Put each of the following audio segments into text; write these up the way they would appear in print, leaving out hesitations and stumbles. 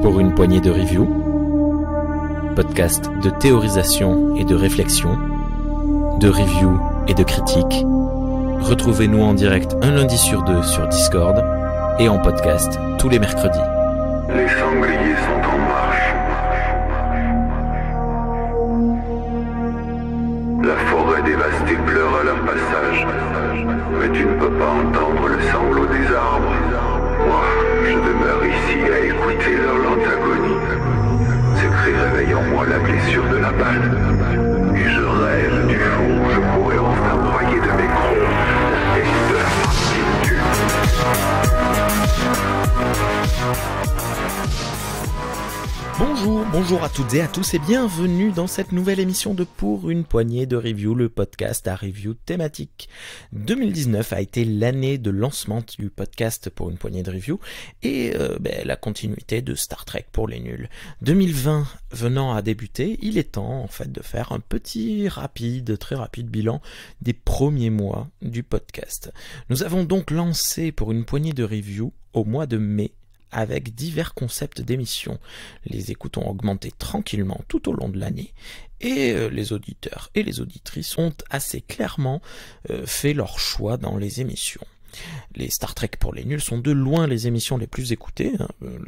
Pour une poignée de reviews, podcast de théorisation et de réflexion, de review et de critique. Retrouvez-nous en direct un lundi sur deux sur Discord et en podcast tous les mercredis. Les sangliers sont en marche. La forêt dévastée pleure à leur passage, mais tu ne peux pas entendre le sanglot des arbres. Moi, je demeure ici à écouter leur lente agonie. Ces cris réveillent en moi la blessure de la balle, et je rêve du jour où je pourrai enfin broyer de mes crocs la peste de la finitude. Bonjour à toutes et à tous et bienvenue dans cette nouvelle émission de Pour une poignée de review, le podcast à review thématique. 2019 a été l'année de lancement du podcast Pour une poignée de review et la continuité de Star Trek pour les nuls. 2020 venant à débuter, il est temps en fait de faire un petit très rapide bilan des premiers mois du podcast. Nous avons donc lancé Pour une poignée de review au mois de mai, avec divers concepts d'émissions. Les écoutes ont augmenté tranquillement tout au long de l'année et les auditeurs et les auditrices ont assez clairement fait leur choix dans les émissions. Les Star Trek pour les nuls sont de loin les émissions les plus écoutées.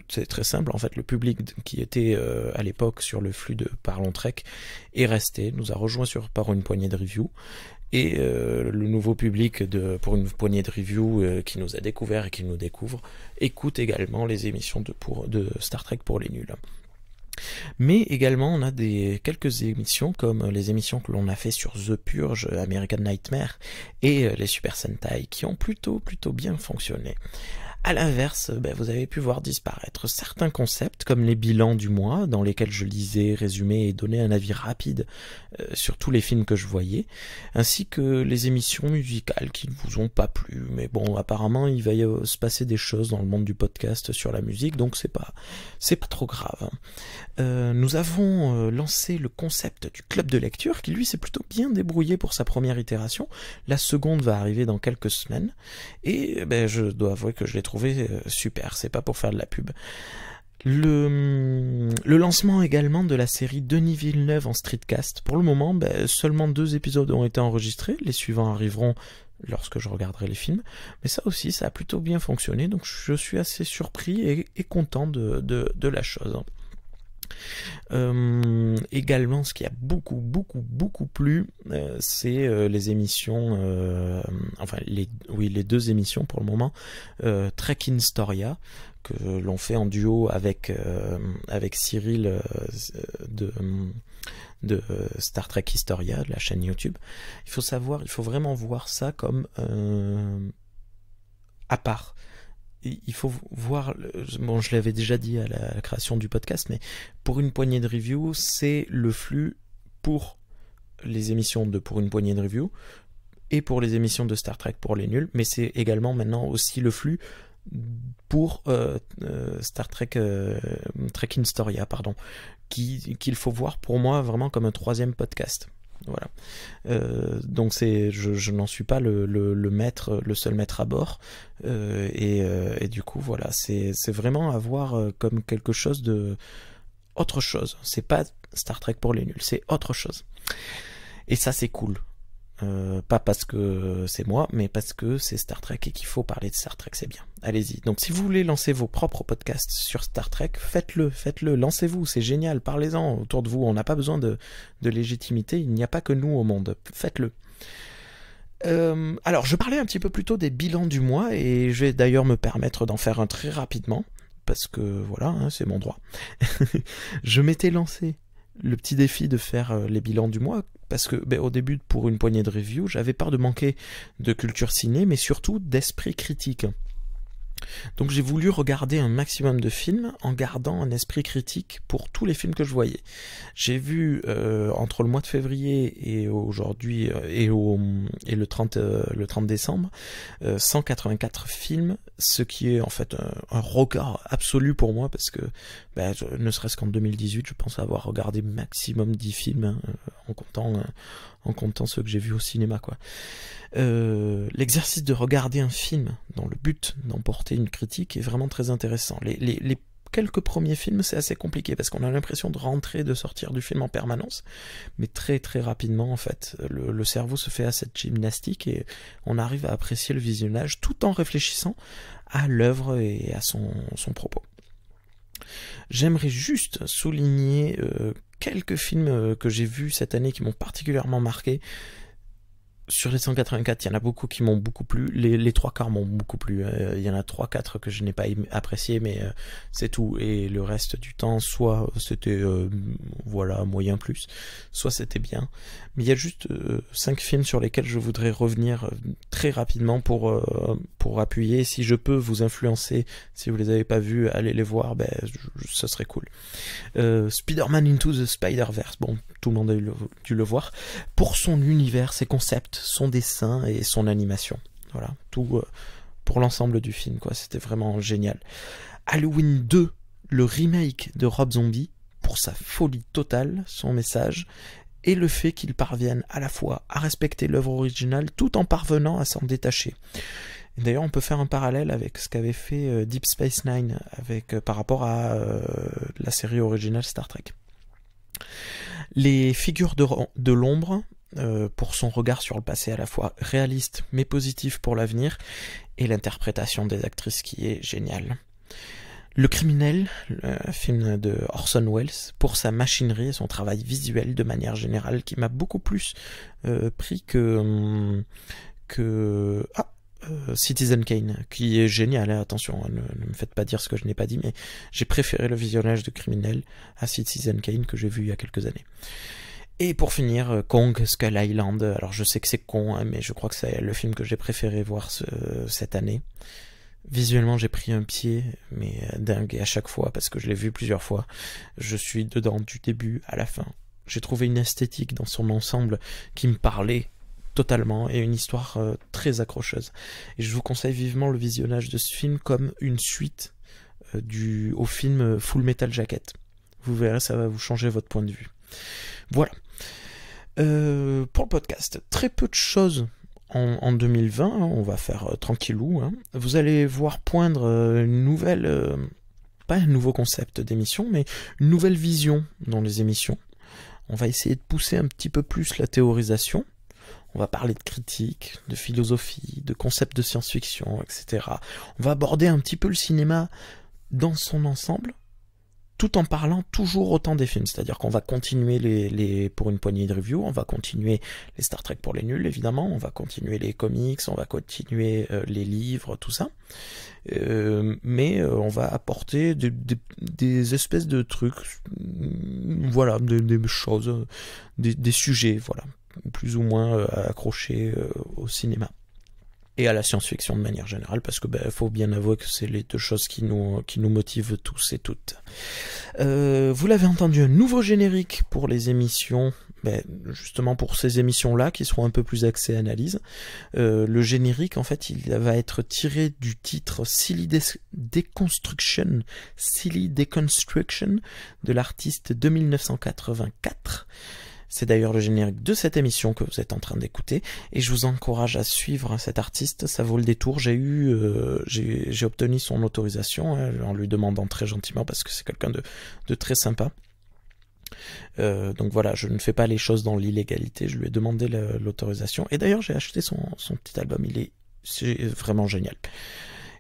C'est très simple, en fait, le public qui était à l'époque sur le flux de Parlons Trek est resté, nous a rejoint sur Par une poignée de review. Et le nouveau public Pour une poignée de review qui nous a découvert et qui nous découvre écoute également les émissions de Star Trek pour les nuls. Mais également on a quelques émissions comme les émissions que l'on a fait sur The Purge, American Nightmare et les Super Sentai qui ont plutôt bien fonctionné. À l'inverse, vous avez pu voir disparaître certains concepts comme les bilans du mois dans lesquels je lisais, résumais et donnais un avis rapide sur tous les films que je voyais, ainsi que les émissions musicales qui ne vous ont pas plu. Mais bon, apparemment, il va se passer des choses dans le monde du podcast sur la musique, donc c'est pas trop grave. Nous avons lancé le concept du club de lecture qui lui s'est plutôt bien débrouillé pour sa première itération. La seconde va arriver dans quelques semaines et je dois avouer que je l'ai trouvé super, c'est pas pour faire de la pub. Le lancement également de la série Denis Villeneuve en streetcast. Pour le moment, seulement 2 épisodes ont été enregistrés, les suivants arriveront lorsque je regarderai les films, mais ça aussi, ça a plutôt bien fonctionné, donc je suis assez surpris et content de la chose. Également, ce qui a beaucoup plu, c'est les émissions, les 2 émissions pour le moment, Trek in Storia, que l'on fait en duo avec Cyril de Star Trek Historia, de la chaîne YouTube. Il faut vraiment voir ça comme à part. Il faut voir, je l'avais déjà dit à la création du podcast, mais Pour une poignée de review, c'est le flux pour les émissions de Pour une poignée de review et pour les émissions de Star Trek pour les nuls, mais c'est également maintenant aussi le flux pour Star Trek Trek in Storia, qu'il faut voir pour moi vraiment comme un 3e podcast. Voilà. Donc je n'en suis pas le seul maître à bord, et du coup voilà, c'est vraiment à voir comme quelque chose de autre chose. C'est pas Star Trek pour les nuls, c'est autre chose. Et ça c'est cool. Pas parce que c'est moi, mais parce que c'est Star Trek et qu'il faut parler de Star Trek, c'est bien. Allez-y. Donc si vous voulez lancer vos propres podcasts sur Star Trek, faites-le, lancez-vous, c'est génial, parlez-en autour de vous, on n'a pas besoin de légitimité, il n'y a pas que nous au monde, faites-le. Alors je parlais un petit peu plus tôt des bilans du mois, et je vais d'ailleurs me permettre d'en faire un très rapidement, parce que voilà, c'est mon droit. Je m'étais lancé le petit défi de faire les bilans du mois, parce que au début, Pour une poignée de review, j'avais peur de manquer de culture ciné, mais surtout d'esprit critique. Donc j'ai voulu regarder un maximum de films en gardant un esprit critique pour tous les films que je voyais. J'ai vu entre le mois de février et aujourd'hui et le 30 décembre 184 films, ce qui est en fait un record absolu pour moi, parce que ne serait-ce qu'en 2018 je pense avoir regardé maximum 10 films, en comptant ceux que j'ai vus au cinéma, quoi. L'exercice de regarder un film dans le but d'emporter une critique est vraiment très intéressant. Les quelques premiers films, c'est assez compliqué parce qu'on a l'impression de rentrer, de sortir du film en permanence, mais très très rapidement en fait, le cerveau se fait à cette gymnastique et on arrive à apprécier le visionnage tout en réfléchissant à l'œuvre et à son propos. J'aimerais juste souligner quelques films que j'ai vus cette année qui m'ont particulièrement marqué. Sur les 184, il y en a beaucoup qui m'ont beaucoup plu. Les trois quarts m'ont beaucoup plu. Il y en a 3-4 que je n'ai pas apprécié, mais c'est tout. Et le reste du temps, soit c'était moyen plus, soit c'était bien. Mais il y a juste 5 films sur lesquels je voudrais revenir très rapidement pour appuyer. Si je peux vous influencer, si vous les avez pas vus, allez les voir, ça serait cool. Spider-Man Into the Spider-Verse, bon, tout le monde a dû le voir, pour son univers, ses concepts, son dessin et son animation. Voilà, tout pour l'ensemble du film, quoi. C'était vraiment génial. Halloween 2, le remake de Rob Zombie, pour sa folie totale, son message, et le fait qu'il parvienne à la fois à respecter l'œuvre originale tout en parvenant à s'en détacher. D'ailleurs, on peut faire un parallèle avec ce qu'avait fait Deep Space Nine par rapport à la série originale Star Trek. Les figures de l'ombre, pour son regard sur le passé à la fois réaliste mais positif pour l'avenir, et l'interprétation des actrices qui est géniale. Le Criminel, le film de Orson Welles, pour sa machinerie et son travail visuel de manière générale, qui m'a beaucoup plus pris que Citizen Kane, qui est génial, hein, attention, ne me faites pas dire ce que je n'ai pas dit, mais j'ai préféré le visionnage de Criminel à Citizen Kane que j'ai vu il y a quelques années. Et pour finir, Kong Skull Island, alors je sais que c'est con, hein, mais je crois que c'est le film que j'ai préféré voir cette année. Visuellement, j'ai pris un pied, mais dingue à chaque fois, parce que je l'ai vu plusieurs fois. Je suis dedans du début à la fin. J'ai trouvé une esthétique dans son ensemble qui me parlait totalement, et une histoire très accrocheuse. Et je vous conseille vivement le visionnage de ce film comme une suite au film Full Metal Jacket. Vous verrez, ça va vous changer votre point de vue. Voilà. Pour le podcast, très peu de choses en 2020, hein, on va faire tranquillou. Hein. Vous allez voir poindre une nouvelle, pas un nouveau concept d'émission, mais une nouvelle vision dans les émissions. On va essayer de pousser un petit peu plus la théorisation. On va parler de critique, de philosophie, de concepts de science-fiction, etc. On va aborder un petit peu le cinéma dans son ensemble, tout en parlant toujours autant des films. C'est-à-dire qu'on va continuer pour une poignée de reviews, on va continuer les Star Trek pour les nuls, évidemment, on va continuer les comics, on va continuer les livres, tout ça. Mais on va apporter des espèces de trucs, voilà, des choses, des sujets, voilà, plus ou moins accrochés au cinéma et à la science-fiction de manière générale, parce que faut bien avouer que c'est les deux choses qui nous motivent tous et toutes. Vous l'avez entendu, un nouveau générique pour les émissions, justement pour ces émissions-là, qui seront un peu plus axées analyse. Le générique, en fait, il va être tiré du titre Silly Deconstruction de l'artiste de 1984. C'est d'ailleurs le générique de cette émission que vous êtes en train d'écouter, et je vous encourage à suivre cet artiste, ça vaut le détour. J'ai obtenu son autorisation, hein, en lui demandant très gentiment, parce que c'est quelqu'un de très sympa. Donc voilà, je ne fais pas les choses dans l'illégalité, je lui ai demandé l'autorisation, et d'ailleurs j'ai acheté son petit album, c'est vraiment génial.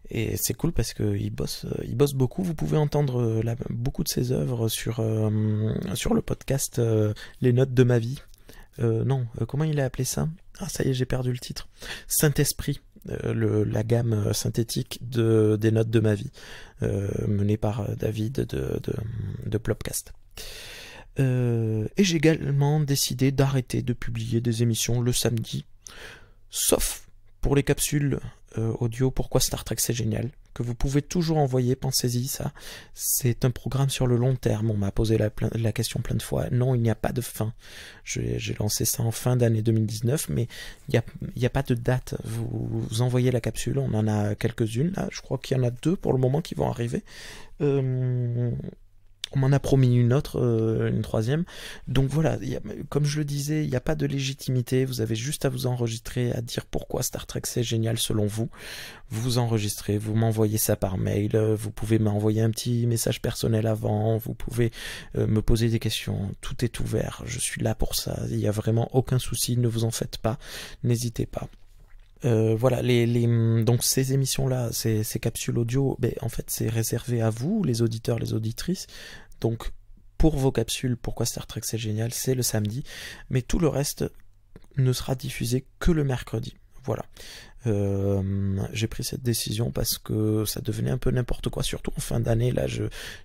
Et c'est cool parce qu'il bosse beaucoup. Vous pouvez entendre beaucoup de ses œuvres sur le podcast Les Notes de ma vie. Comment il a appelé ça? Ah, ça y est, j'ai perdu le titre. Saint-Esprit, la gamme synthétique des Notes de ma vie, menée par David de Plopcast. Et j'ai également décidé d'arrêter de publier des émissions le samedi, sauf pour les capsules audio Pourquoi Star Trek c'est génial, que vous pouvez toujours envoyer, pensez-y, ça c'est un programme sur le long terme. On m'a posé la question plein de fois. Non, il n'y a pas de fin. J'ai lancé ça en fin d'année 2019, mais il n'y a pas de date. Vous envoyez la capsule, on en a quelques-unes là, je crois qu'il y en a 2 pour le moment qui vont arriver. On m'en a promis une autre, une troisième. Donc voilà, comme je le disais, il n'y a pas de légitimité. Vous avez juste à vous enregistrer, à dire pourquoi Star Trek c'est génial selon vous. Vous vous enregistrez, vous m'envoyez ça par mail. Vous pouvez m'envoyer un petit message personnel avant. Vous pouvez me poser des questions. Tout est ouvert. Je suis là pour ça. Il n'y a vraiment aucun souci. Ne vous en faites pas. N'hésitez pas. Voilà, donc ces émissions-là, ces capsules audio, en fait, c'est réservé à vous, les auditeurs, les auditrices. Donc, pour vos capsules, pourquoi Star Trek c'est génial, c'est le samedi. Mais tout le reste ne sera diffusé que le mercredi. Voilà. J'ai pris cette décision parce que ça devenait un peu n'importe quoi, surtout en fin d'année. Là,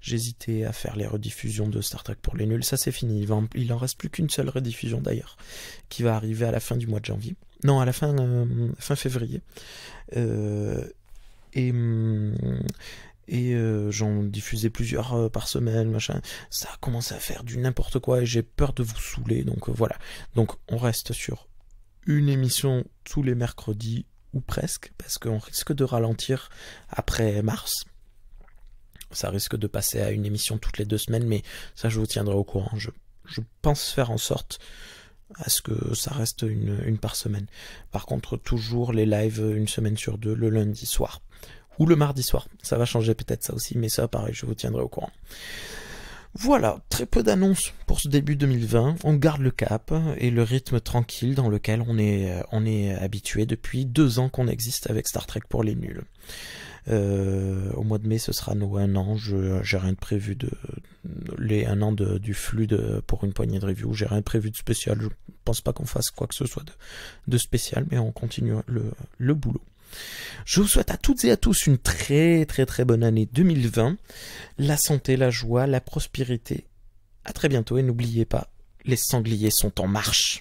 j'hésitais à faire les rediffusions de Star Trek pour les nuls. Ça, c'est fini. Il en reste plus qu'une seule rediffusion d'ailleurs, qui va arriver à la fin du mois de janvier. Non, à la fin février. J'en diffusais plusieurs par semaine, machin. Ça a commencé à faire du n'importe quoi et j'ai peur de vous saouler. Donc voilà. Donc on reste sur une émission tous les mercredis ou presque, parce qu'on risque de ralentir après mars. Ça risque de passer à une émission toutes les 2 semaines, mais ça je vous tiendrai au courant. Je pense faire en sorte à ce que ça reste une par semaine. Par contre, toujours les lives une semaine sur 2, le lundi soir. Ou le mardi soir. Ça va changer peut-être ça aussi, mais ça pareil, je vous tiendrai au courant. Voilà, très peu d'annonces pour ce début 2020. On garde le cap et le rythme tranquille dans lequel on est habitué depuis 2 ans qu'on existe avec Star Trek pour les nuls. Au mois de mai, ce sera nos 1 an. J'ai rien de prévu les 1 an du flux pour une poignée de review. J'ai rien de prévu de spécial. Je pense pas qu'on fasse quoi que ce soit de spécial, mais on continue le boulot. Je vous souhaite à toutes et à tous une très très très bonne année 2020. La santé, la joie, la prospérité. À très bientôt et n'oubliez pas, les sangliers sont en marche.